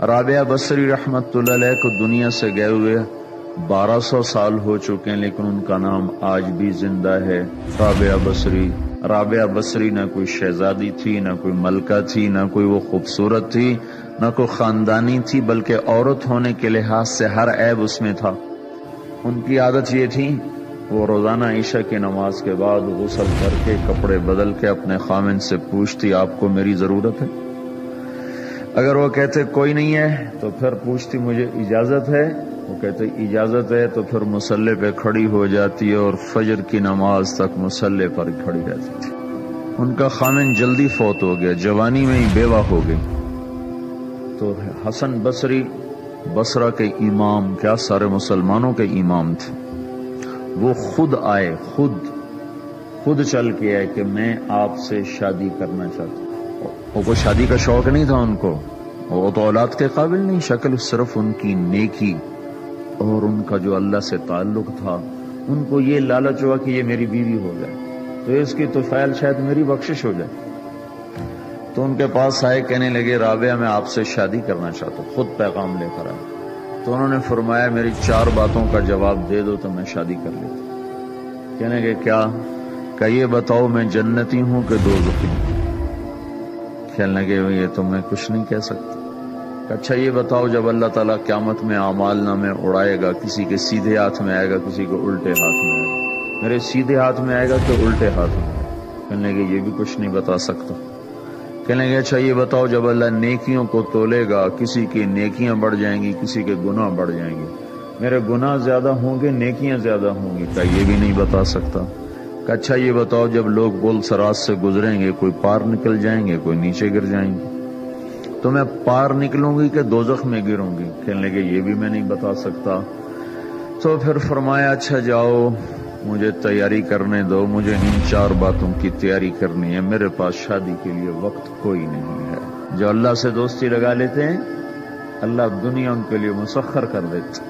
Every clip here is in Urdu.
رابعہ بصری رحمت اللہ علیہ کو دنیا سے گئے ہوئے 1200 سال ہو چکے ہیں، لیکن ان کا نام آج بھی زندہ ہے، رابعہ بصری۔ رابعہ بصری نہ کوئی شہزادی تھی، نہ کوئی ملکہ تھی، نہ کوئی وہ خوبصورت تھی، نہ کوئی خاندانی تھی، بلکہ عورت ہونے کے لحاظ سے ہر عیب اس میں تھا۔ ان کی عادت یہ تھی، وہ روزانہ عشاء کی نماز کے بعد غسل کر کے کپڑے بدل کے اپنے خامن سے پوچھتی آپ کو میری ضرورت ہے؟ اگر وہ کہتے کوئی نہیں ہے تو پھر پوچھتی مجھے اجازت ہے؟ وہ کہتے اجازت ہے تو پھر مصلی پہ کھڑی ہو جاتی اور فجر کی نماز تک مصلی پر کھڑی رہتی تھی۔ ان کا خامن جلدی فوت ہو گیا، جوانی میں ہی بیوہ ہو گئی، تو حسن بصری بصرہ کے امام، کیا سارے مسلمانوں کے امام تھے، وہ خود آئے، خود چل کے آئے کہ میں آپ سے شادی کرنا چاہتا ہوں۔ وہ کوئی شادی کا شوق نہیں تھا ان کو، وہ تو اولاد کے قابل نہیں، شکل صرف ان کی نیکی اور ان کا جو اللہ سے تعلق تھا، ان کو یہ لالچ ہوا کہ یہ میری بیوی ہو جائے تو اس کی توفیل شاید میری بخشش ہو جائے۔ تو ان کے پاس آئے، کہنے لگے رابعہ میں آپ سے شادی کرنا چاہتا ہوں، خود پیغام لے کر آئے۔ تو انہوں نے فرمایا میری 4 باتوں کا جواب دے دو تو میں شادی کر لیتا۔ کہنے لگے کیا؟ کہ یہ بتاؤ میں جنتی ہوں کہ دوزخی ہوں؟ کہنے لگے یہ تو میں کچھ نہیں کہہ سکتا۔ اچھا یہ بتاؤ جب اللہ تعالیٰ قیامت میں اعمال نامے اڑائے گا، کسی کے سیدھے ہاتھ میں آئے گا، کسی کو الٹے ہاتھ میں آئے گا، میرے سیدھے ہاتھ میں آئے گا کہ الٹے ہاتھ میں آئے گا؟ کہنے لگے یہ بھی کچھ نہیں بتا سکتا۔ کہنے لگے اچھا یہ بتاؤ جب اللہ نیکیوں کو تولے گا، کسی کی نیکیاں بڑھ جائیں گی، کسی کے گناہ بڑھ جائیں گے، میرے گناہ زیادہ ہوں گے نیکیاں زیادہ ہوں گی؟ کہ یہ بھی نہیں بتا سکتا۔ کہ اچھا یہ بتاؤ جب لوگ گل سراج سے گزریں گے، کوئی پار نکل جائیں گے، کوئی نیچے گر جائیں گے، تو میں پار نکلوں گی کہ دوزخ میں گروں گی؟ کہنے لگے یہ بھی میں نہیں بتا سکتا۔ تو پھر فرمایا اچھا جاؤ مجھے تیاری کرنے دو، مجھے ان 4 باتوں کی تیاری کرنی ہے، میرے پاس شادی کے لیے وقت کوئی نہیں ہے۔ جو اللہ سے دوستی لگا لیتے ہیں اللہ دنیا ان کے لیے مسخر کر دیتے،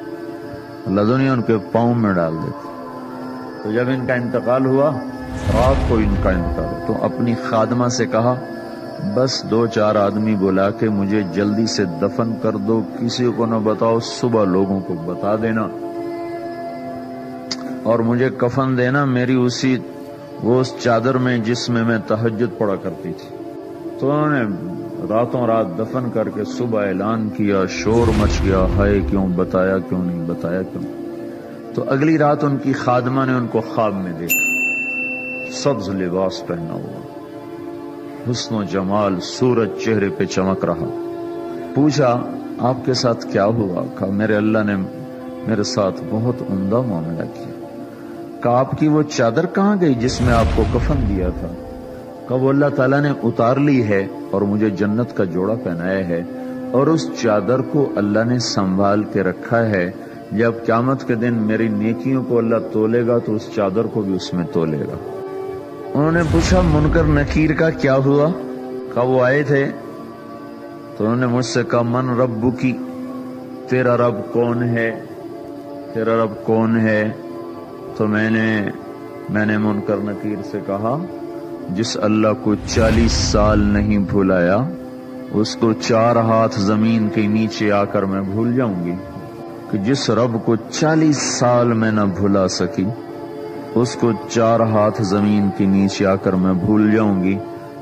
اللہ دنیا ان کے پاؤں میں ڈال دیتے۔ تو جب ان کا انتقال ہوا، رات کو ان کا انتقال، تو اپنی خادمہ سے کہا بس 2-4 آدمی بلا کے مجھے جلدی سے دفن کر دو، کسی کو نہ بتاؤ، صبح لوگوں کو بتا دینا، اور مجھے کفن دینا میری اس چادر میں جس میں تہجد پڑا کرتی تھی۔ تو انہوں نے راتوں رات دفن کر کے صبح اعلان کیا، شور مچ گیا، ہائے کیوں بتایا، کیوں نہیں بتایا، کیوں؟ تو اگلی رات ان کی خادمہ نے ان کو خواب میں دیکھا، سبز لباس پہنا ہوا، حسن و جمال، سورج چہرے پہ چمک رہا۔ پوچھا آپ کے ساتھ کیا ہوا؟ کہا میرے اللہ نے میرے ساتھ بہت عمدہ معاملہ کیا۔ کہا آپ کی وہ چادر کہاں گئی جس میں آپ کو کفن دیا تھا؟ کہا وہ اللہ تعالیٰ نے اتار لی ہے اور مجھے جنت کا جوڑا پہنایا ہے، اور اس چادر کو اللہ نے سنبھال کے رکھا ہے، جب قیامت کے دن میری نیکیوں کو اللہ تولے گا تو اس چادر کو بھی اس میں تولے گا۔ انہوں نے پوچھا منکر نکیر کا کیا ہوا؟ کہا وہ آئے تھے تو انہوں نے مجھ سے کہا من ربکی، تیرا رب کون ہے، تیرا رب کون ہے؟ تو میں نے منکر نکیر سے کہا جس اللہ کو 40 سال نہیں بھلایا اس کو 4 ہاتھ زمین کے نیچے آ کر میں بھول جاؤں گی؟ کہ جس رب کو 40 سال میں نہ بھلا سکی اس کو 4 ہاتھ زمین کے نیچے آ کر میں بھول جاؤں گی؟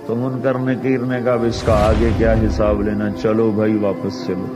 تو منکر نکیر نے کہا اس کا آگے کیا حساب لینا، چلو بھائی واپس چلو۔